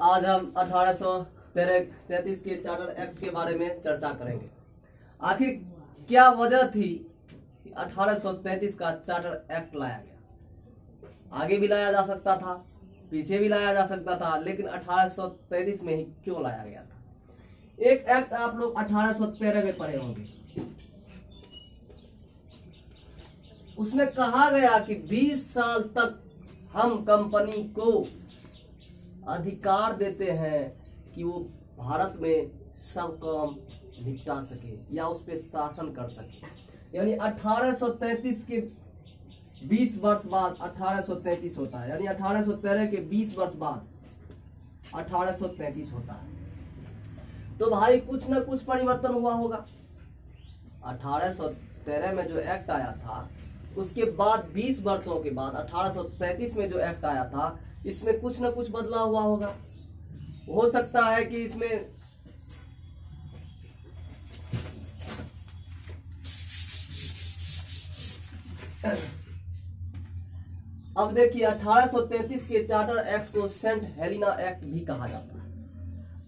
आज हम 1833 के चार्टर एक्ट के बारे में चर्चा करेंगे। आखिर क्या वजह थी कि 1833 का चार्टर एक्ट लाया गया। आगे भी लाया जा सकता था, पीछे भी लाया जा सकता था, लेकिन 1833 में ही क्यों लाया गया था। एक एक्ट आप लोग 1813 में पढ़े होंगे। उसमें कहा गया कि 20 साल तक हम कंपनी को अधिकार देते हैं कि वो भारत में सब काम निपटा सके या उस पर शासन कर सके। यानी 1833 के 20 वर्ष बाद 1833 होता है, यानी 1813 के 20 वर्ष बाद 1833 होता है। तो भाई कुछ ना कुछ परिवर्तन हुआ होगा। 1813 में जो एक्ट आया था, उसके बाद 20 वर्षों के बाद 1833 में जो एक्ट आया था, इसमें कुछ ना कुछ बदलाव हुआ होगा। हो सकता है कि इसमें अब देखिए 1833 के चार्टर एक्ट को सेंट हेलिना एक्ट भी कहा जाता है।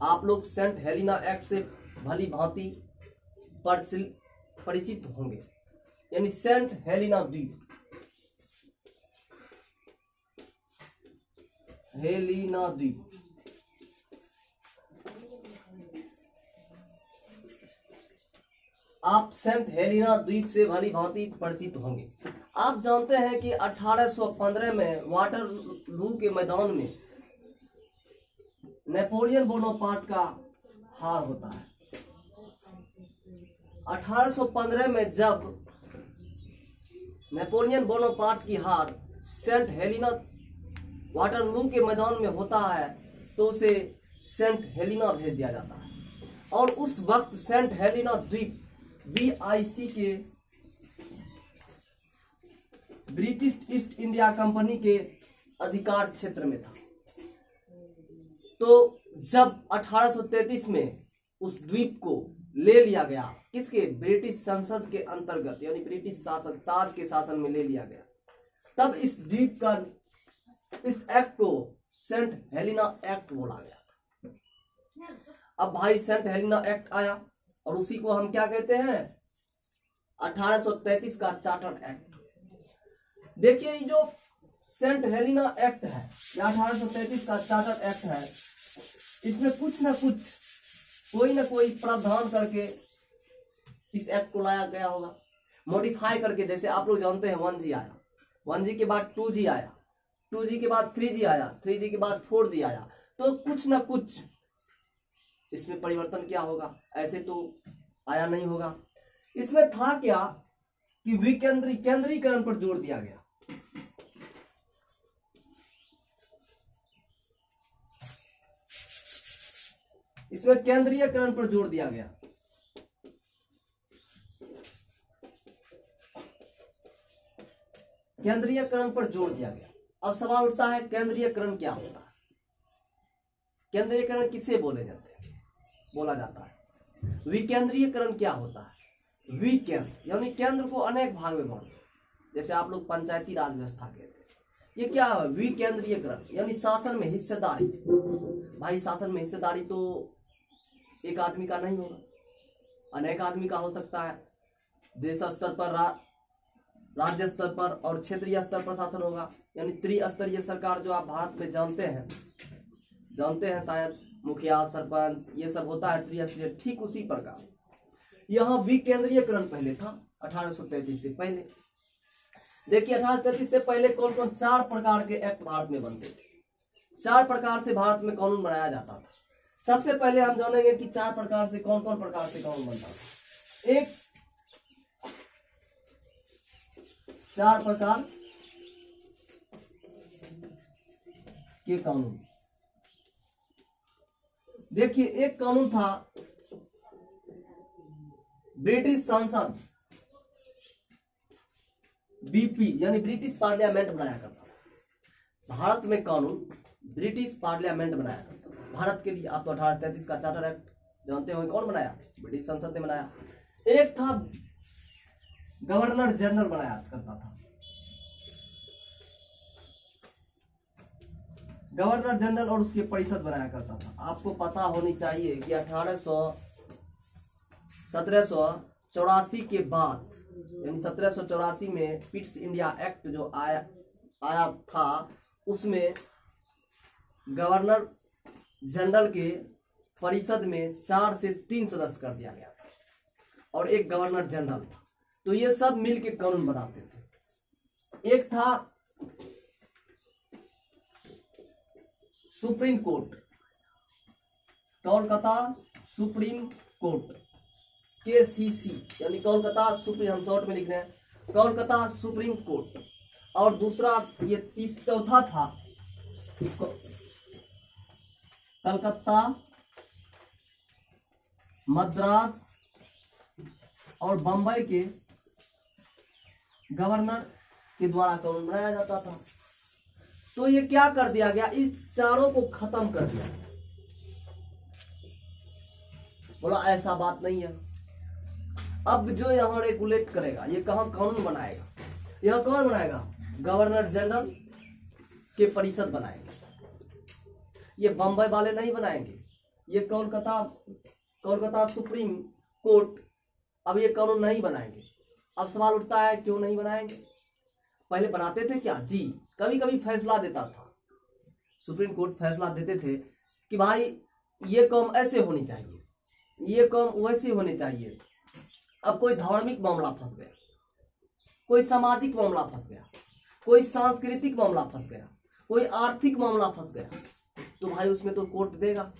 आप लोग सेंट हेलिना एक्ट से भली भांति परिचित होंगे, यानी सेंट हेलिना द्वीप। हेलिना द्वीप आप सेंट हेलिना द्वीप से भली भांति परिचित होंगे। आप जानते हैं कि 1815 में वाटरलू के मैदान में नेपोलियन बोनापार्ट का हार होता है। 1815 में जब नेपोलियन बोनापार्ट की हार सेंट हेलिना वाटरलू के मैदान में होता है, तो उसे सेंट हेलिना भेज दिया जाता है। और उस वक्त सेंट हेलिना द्वीप BIC के ब्रिटिश ईस्ट इंडिया कंपनी के अधिकार क्षेत्र में था। तो जब 1833 में उस द्वीप को ले लिया गया, किसके? ब्रिटिश संसद के अंतर्गत, यानी ब्रिटिश शासन, ताज के शासन में ले लिया गया, तब इस द्वीप का, इस एक्ट को सेंट हेलिना एक्ट बोला गया था। अब भाई सेंट हेलिना एक्ट आया और उसी को हम क्या कहते हैं? 1833 का चार्टर एक्ट। देखिए ये जो सेंट हेलिना एक्ट है या 1833 का चार्टर एक्ट है, इसमें कुछ ना कुछ, कोई ना कोई प्रावधान करके इस एक्ट को लाया गया होगा, मॉडिफाई करके। जैसे आप लोग जानते हैं 1G आया, 1G के बाद 2G आया, 2G के बाद 3G आया, 3G के बाद 4G आया। तो कुछ ना कुछ इसमें परिवर्तन क्या होगा, ऐसे तो आया नहीं होगा। इसमें था क्या कि केंद्रीकरण पर जोर दिया गया। इसमें केंद्रीयकरण पर जोर दिया गया। केंद्रीयकरण पर जोर दिया गया। अब सवाल उठता है, केंद्रीयकरण क्या होता है? केंद्रीयकरण किसे बोला जाता है? विकेंद्रीयकरण क्या होता है? विकेंद्र यानी केंद्र को अनेक भाग में बांट दो, जैसे आप लोग पंचायती राज व्यवस्था कहते हैं। ये क्या है? विकेंद्रीयकरण यानी शासन में हिस्सेदारी। भाई शासन में हिस्सेदारी तो एक आदमी का नहीं होगा, अनेक आदमी का हो सकता है। देश स्तर पर, राज्य स्तर पर और क्षेत्रीय स्तर पर शासन होगा, यानी त्रिस्तरीय सरकार जो आप भारत में जानते हैं शायद, मुखिया, सरपंच, ये सब होता है त्रिस्तरीय। ठीक उसी प्रकार यहाँ विकेंद्रीयकरण पहले था 1833 से पहले। देखिए 1833 से पहले कौन कौन 4 प्रकार के एक्ट भारत में बनते थे। 4 प्रकार से भारत में कानून बनाया जाता था। सबसे पहले हम जानेंगे कि 4 प्रकार से कौन कौन प्रकार से कानून बनता था। एक, 4 प्रकार के कानून। देखिए एक कानून था ब्रिटिश संसद, BP यानी ब्रिटिश पार्लियामेंट बनाया करता था। भारत में कानून ब्रिटिश पार्लियामेंट बनाया करता था भारत के लिए। आप तो 1833 का चार्टर एक्ट जानते हो, कौन बनाया? ब्रिटिश संसद ने बनाया। एक था गवर्नर जनरल बनाया करता था। गवर्नर जनरल और उसके परिषद बनाया करता था। आपको पता होनी चाहिए कि 1784 के बाद, यानी 1784 में पिट्स इंडिया एक्ट जो आया था, उसमें गवर्नर जनरल के परिषद में 4 से 3 सदस्य कर दिया गया था और एक गवर्नर जनरल था। तो ये सब मिलके कानून बनाते थे। एक था supreme court, Kolkata supreme court, KCC, यानी कोलकाता सुप्रीम, हम शॉर्ट में लिख रहे हैं, कोलकाता सुप्रीम कोर्ट। और दूसरा ये चौथा था कलकत्ता, मद्रास और बंबई के गवर्नर के द्वारा कानून बनाया जाता था। तो ये क्या कर दिया गया, इस चारों को खत्म कर दिया। बोला ऐसा बात नहीं है। अब जो यहां रेगुलेट करेगा, ये कहां कानून बनाएगा, यह कौन बनाएगा, गवर्नर जनरल के परिषद बनाएंगे। ये बंबई वाले नहीं बनाएंगे, ये कोलकाता सुप्रीम कोर्ट अब ये कानून नहीं बनाएंगे। अब सवाल उठता है क्यों नहीं बनाएंगे? पहले बनाते थे क्या? जी, कभी कभी फैसला देता था, सुप्रीम कोर्ट फैसला देते थे कि भाई ये काम ऐसे होनी चाहिए, ये काम वैसे होने चाहिए। अब कोई धार्मिक मामला फंस गया, कोई सामाजिक मामला फंस गया, कोई सांस्कृतिक मामला फंस गया, कोई आर्थिक मामला फंस गया, तो भाई उसमें तो कोर्ट देगा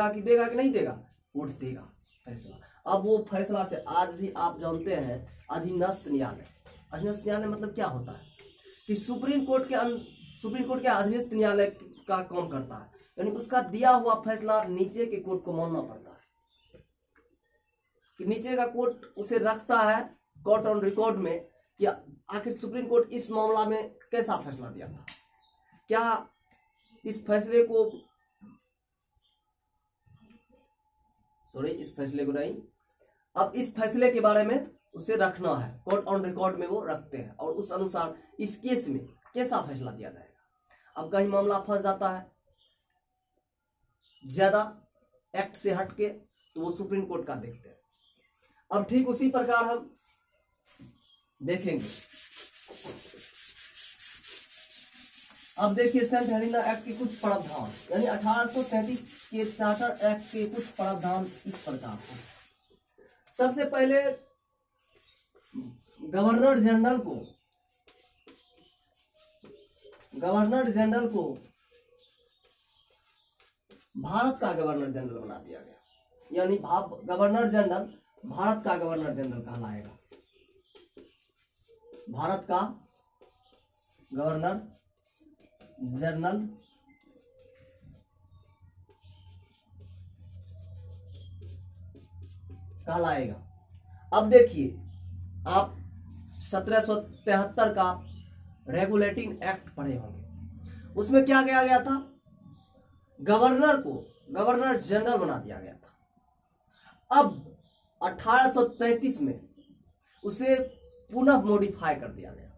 कि नहीं देगा? कोर्ट देगा फैसला। अब वो फैसला से आज भी आप जानते हैं अधीनस्थ न्यायालय, अधीनस्थ न्यायालय मतलब क्या होता है कि सुप्रीम कोर्ट के अधीनस्थ न्यायालय का काम करता है, यानी उसका दिया हुआ फैसला नीचे के कोर्ट को मानना पड़ता है, कि नीचे का कोर्ट उसे रखता है कोर्ट ऑन रिकॉर्ड में कि आखिर सुप्रीम कोर्ट इस मामला में कैसा फैसला दिया था, क्या इस फैसले को नहीं, अब इस फैसले के बारे में उसे रखना है, कोर्ट ऑन रिकॉर्ड में वो रखते हैं और उस अनुसार इस केस में कैसा फैसला दिया जाएगा। अब कहीं मामला फंस जाता है ज्यादा एक्ट से हटके, तो वो सुप्रीम कोर्ट का देखते हैं। अब ठीक उसी प्रकार हम देखेंगे। अब देखिए सेंट हेलेना एक्ट के कुछ प्रावधान, यानी 1833 के चार्टर एक्ट के कुछ प्रावधान इस प्रकार हैं। सबसे पहले गवर्नर जनरल को भारत का गवर्नर जनरल बना दिया गया, यानी गवर्नर जनरल भारत का गवर्नर जनरल कहलाएगा, भारत का गवर्नर जनरल कहलाएगा। अब देखिए आप 1773 का रेगुलेटिंग एक्ट पढ़े होंगे, उसमें क्या किया गया था, गवर्नर को गवर्नर जनरल बना दिया गया था। अब 1833 में उसे पुनः मॉडिफाई कर दिया गया,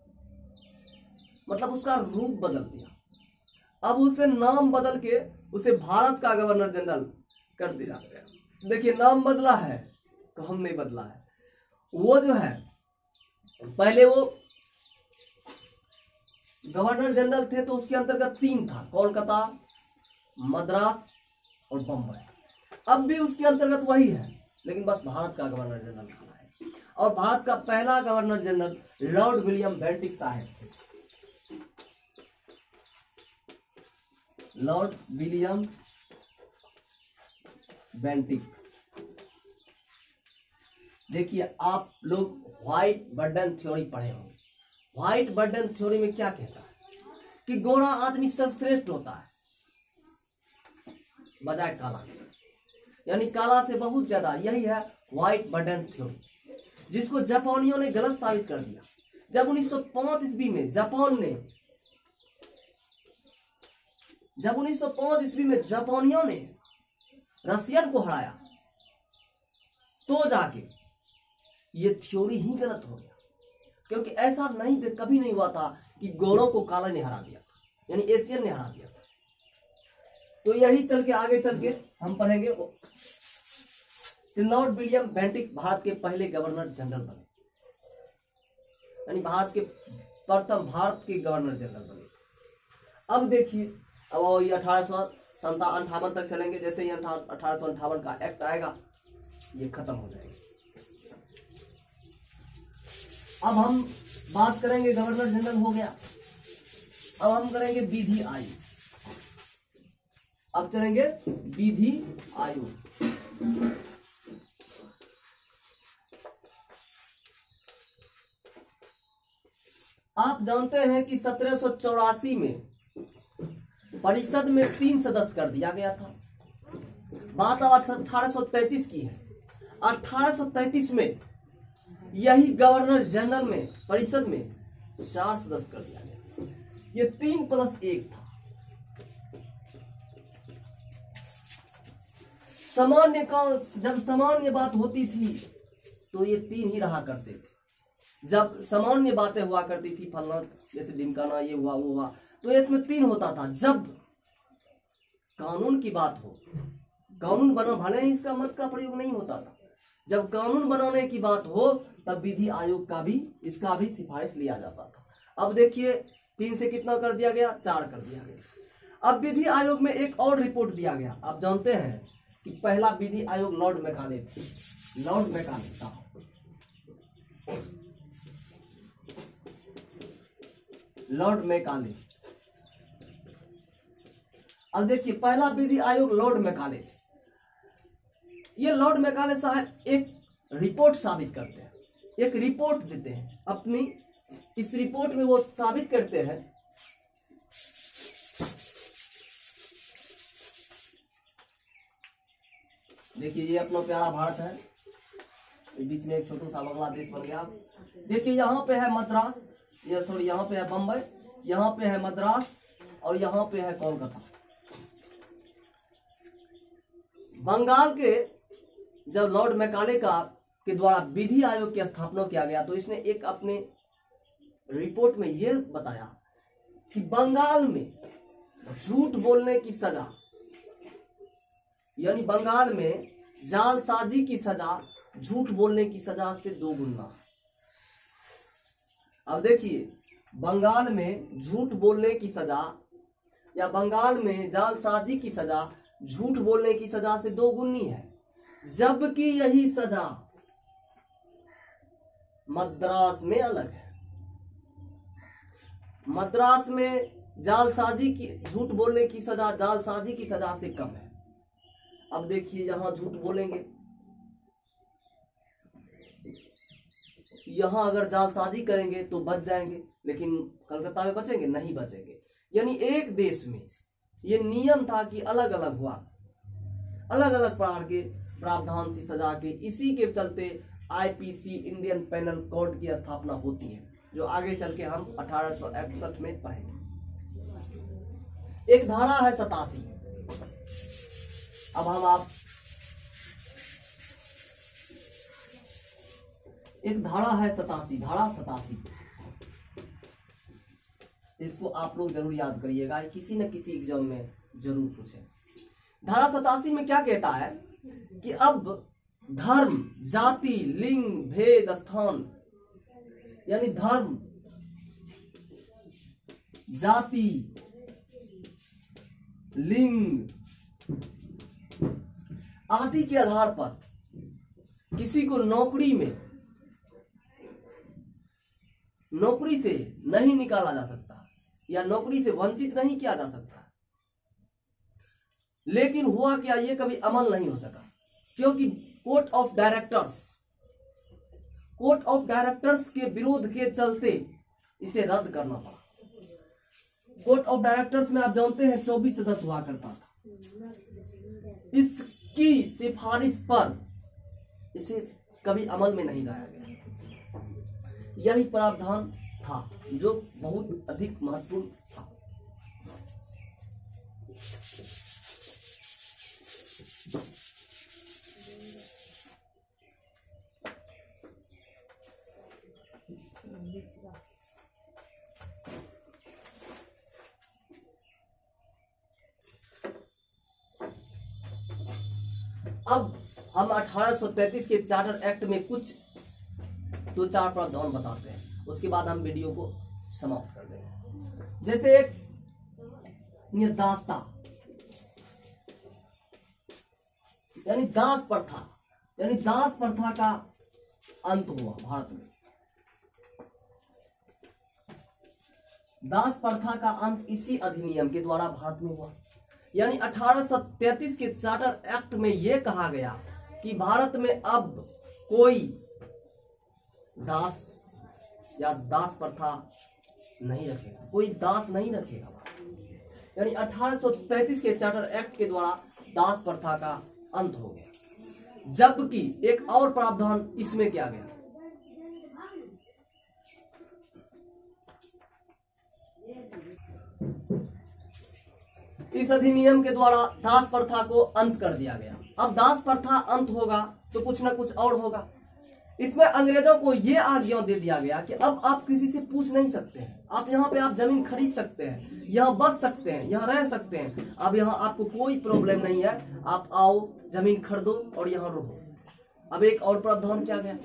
मतलब उसका रूप बदल दिया। अब उसे नाम बदल के उसे भारत का गवर्नर जनरल कर दिया गया। देखिए नाम बदला है, काम नहीं बदला है। वो जो है पहले वो गवर्नर जनरल थे तो उसके अंतर्गत 3 था, कोलकाता, मद्रास और बंबई। अब भी उसके अंतर्गत वही है, लेकिन बस भारत का गवर्नर जनरल था है। और भारत का पहला governor general Lord William Bentinck साहब थे, लॉर्ड विलियम बेंटिक। देखिए आप लोग व्हाइट बर्डन थ्योरी पढ़े होंगे। व्हाइट बर्डन थ्योरी में क्या कहता है कि गोरा आदमी सर्वश्रेष्ठ होता है बजाय काला, यानी काला से बहुत ज्यादा। यही है व्हाइट बर्डन थ्योरी, जिसको जापानियों ने गलत साबित कर दिया। जब 1905 ईस्वी में जापानियों ने रशियन को हराया, तो जाके ये थ्योरी ही गलत हो गया, क्योंकि ऐसा कभी नहीं हुआ था कि गोरों को काला ने हरा दिया। यानी एशियन ने हरा दिया था। तो यही चल के आगे चल के हम पढ़ेंगे लॉर्ड विलियम बेंटिक भारत के पहले गवर्नर जनरल बने, यानी भारत के गवर्नर जनरल बने। अब देखिए, अब ये 1858 तक चलेंगे। जैसे ही 1858 का एक्ट आएगा ये खत्म हो जाएगा। अब हम बात करेंगे, गवर्नर जनरल हो गया, अब हम करेंगे विधि आयोग। अब चलेंगे विधि आयोग। आप जानते हैं कि 1784 में परिषद में 3 सदस्य कर दिया गया था। बात अब 1833 की है। 1833 में यही गवर्नर जनरल में परिषद में 4 सदस्य कर दिया गया। ये 3+1 था। जब सामान्य बात होती थी तो ये 3 ही रहा करते थे। जब सामान्य बातें हुआ करती थी, फलना जैसे ढिमकाना, ये हुआ वो हुआ, तो इसमें 3 होता था। जब कानून की बात हो, कानून बना, भले ही इसका मत का प्रयोग नहीं होता था, जब कानून बनाने की बात हो तब विधि आयोग का भी, इसका भी सिफारिश लिया जाता था। अब देखिए 3 से कितना कर दिया गया, 4 कर दिया गया। अब विधि आयोग में एक और रिपोर्ट दिया गया। आप जानते हैं कि पहला विधि आयोग लॉर्ड मैकाले थे। लॉर्ड मैकाले साहब, लॉर्ड मैकाले। अब देखिए पहला विधि आयोग लॉर्ड मैकाले थे। ये लॉर्ड मैकाले साहब एक रिपोर्ट साबित करते हैं, एक रिपोर्ट देते हैं अपनी। इस रिपोर्ट में वो साबित करते हैं देखिए ये अपना प्यारा भारत है, बीच में एक छोटा सा बांग्लादेश बन गया। देखिए यहाँ पे है मद्रास, ये सॉरी यहाँ पे है बम्बई, यहाँ पे है मद्रास और यहाँ पे है कोलकाता। बंगाल के जब लॉर्ड मैकाले के द्वारा विधि आयोग की स्थापना किया गया तो इसने एक अपने रिपोर्ट में यह बताया कि बंगाल में झूठ बोलने की सजा, यानी बंगाल में जालसाजी की सजा झूठ बोलने की सजा से 2 गुना। अब देखिए बंगाल में झूठ बोलने की सजा या बंगाल में जालसाजी की सजा झूठ बोलने की सजा से 2 गुनी है, जबकि यही सजा मद्रास में अलग है। मद्रास में जालसाजी की, झूठ बोलने की सजा जालसाजी की सजा से कम है। अब देखिए यहां झूठ बोलेंगे, यहां अगर जालसाजी करेंगे तो बच जाएंगे, लेकिन कलकत्ता में बचेंगे नहीं, बचेंगे। यानी एक देश में ये नियम था कि अलग अलग हुआ, अलग अलग प्रकार के प्रावधान थी सजा के। इसी के चलते आईपीसी इंडियन पेनल कोड की स्थापना होती है, जो आगे चल के हम 1861 में पढ़ेंगे। एक धारा है 87। अब हम एक धारा है 87, धारा 87, इसको आप लोग जरूर याद करिएगा, किसी न किसी एग्जाम में जरूर पूछे। धारा 87 में क्या कहता है कि अब धर्म, जाति, लिंग, भेद, स्थान, यानी धर्म, जाति, लिंग आदि के आधार पर किसी को नौकरी से नहीं निकाला जा सकता या नौकरी से वंचित नहीं किया जा सकता। लेकिन हुआ क्या, ये कभी अमल नहीं हो सका, क्योंकि कोर्ट ऑफ डायरेक्टर्स के विरोध के चलते इसे रद्द करना पड़ा। कोर्ट ऑफ डायरेक्टर्स में आप जानते हैं 24 सदस्य हुआ करता था। इसकी सिफारिश पर इसे कभी अमल में नहीं लाया गया। यही प्रावधान था जो बहुत अधिक महत्वपूर्ण था। अब हम 1833 के चार्टर एक्ट में कुछ दो चार प्रावधान बताते हैं, उसके बाद हम वीडियो को समाप्त कर देंगे। जैसे एक निर्दासता यानी दास प्रथा का अंत हुआ भारत में। दास प्रथा का अंत इसी अधिनियम के द्वारा भारत में हुआ। यानी 1833 के चार्टर एक्ट में यह कहा गया कि भारत में अब कोई दास या दास प्रथा नहीं रखेगा, कोई दास नहीं रखेगा। यानी 1833 के चार्टर एक्ट के द्वारा दास प्रथा का अंत हो गया। जबकि एक और प्रावधान इसमें क्या गया, इस अधिनियम के द्वारा दास प्रथा को अंत कर दिया गया। अब दास प्रथा अंत होगा तो कुछ ना कुछ और होगा। इसमें अंग्रेजों को यह आज्ञा दे दिया गया कि अब आप किसी से पूछ नहीं सकते हैं, आप यहाँ पे आप जमीन खरीद सकते हैं, यहाँ बस सकते हैं, यहाँ रह सकते हैं। अब यहाँ आपको कोई प्रॉब्लम नहीं है, आप आओ जमीन खरीदो और यहाँ रहो। अब एक और प्रावधान क्या गया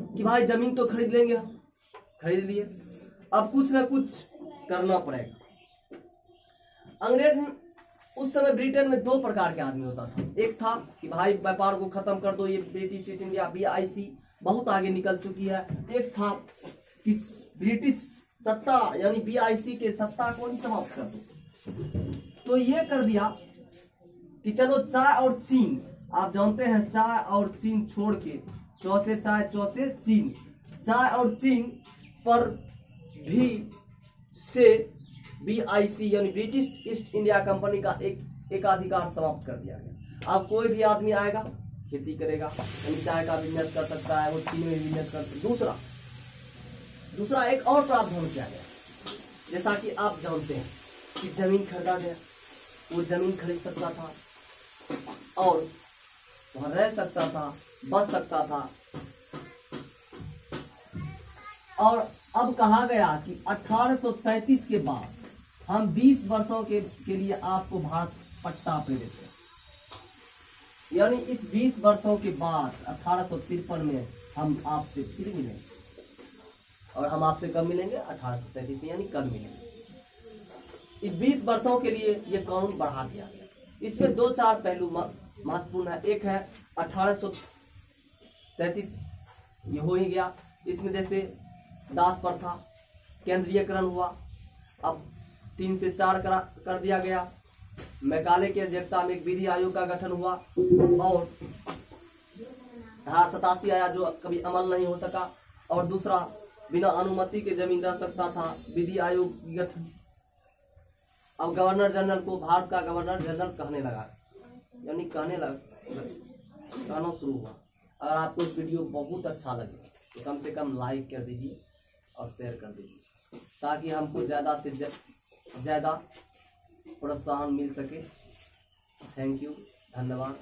कि भाई जमीन तो खरीद लेंगे, खरीद लिए, अब कुछ ना कुछ करना पड़ेगा। अंग्रेज उस समय ब्रिटेन में दो प्रकार के आदमी होता था। एक था कि भाई व्यापार को खत्म कर दो, ये ब्रिटिश ईस्ट इंडिया BIC बहुत आगे निकल चुकी है। एक था कि ब्रिटिश सत्ता यानी BIC के सत्ता को ही समाप्त कर दो। तो ये कर दिया कि चलो चाय और चीन, आप जानते हैं चाय और चीन छोड़ के, चौ से चाय चौ से चीन, चाय और चीन पर भी से BIC यानी ब्रिटिश ईस्ट इंडिया कंपनी का एक अधिकार समाप्त कर दिया गया। अब कोई भी आदमी आएगा खेती करेगा, यानी चाय का बिजनेस कर सकता है, वो चीन में बिजनेस कर सकता है। दूसरा एक और प्रावधान किया गया, जैसा कि आप जानते हैं कि जमीन खरीदा गया, वो जमीन खरीद सकता था और वहां रह सकता था, बच सकता था। और अब कहा गया कि 1833 के बाद हम 20 वर्षों के लिए आपको भारत पट्टा पे देते हैं। यानी इस 20 वर्षों के बाद 1853 में हम आपसे फिर मिलेंगे, और हम आपसे कब मिलेंगे, 1833 में, यानी कब मिलेंगे। इस 20 वर्षों के लिए ये कानून बढ़ा दिया गया। इसमें दो चार पहलू महत्वपूर्ण है। एक है 1833 ये हो ही गया, इसमें जैसे दास प्रथा केंद्रीयकरण हुआ, अब 3 से 4 कर दिया गया। मैकाले की अध्यक्षता में एक विधि आयोग का गठन हुआ और धारा 87 आया जो कभी अमल नहीं हो सका। और दूसरा, बिना अनुमति के जमीन रह सकता था, विधि आयोग की गठन। अब गवर्नर जनरल को भारत का गवर्नर जनरल कहने लगा, यानी कहना शुरू हुआ। अगर आपको इस वीडियो बहुत अच्छा लगे तो कम से कम लाइक कर दीजिए और शेयर कर दीजिए, ताकि हमको ज़्यादा से ज़्यादा प्रोत्साहन मिल सके। थैंक यू, धन्यवाद।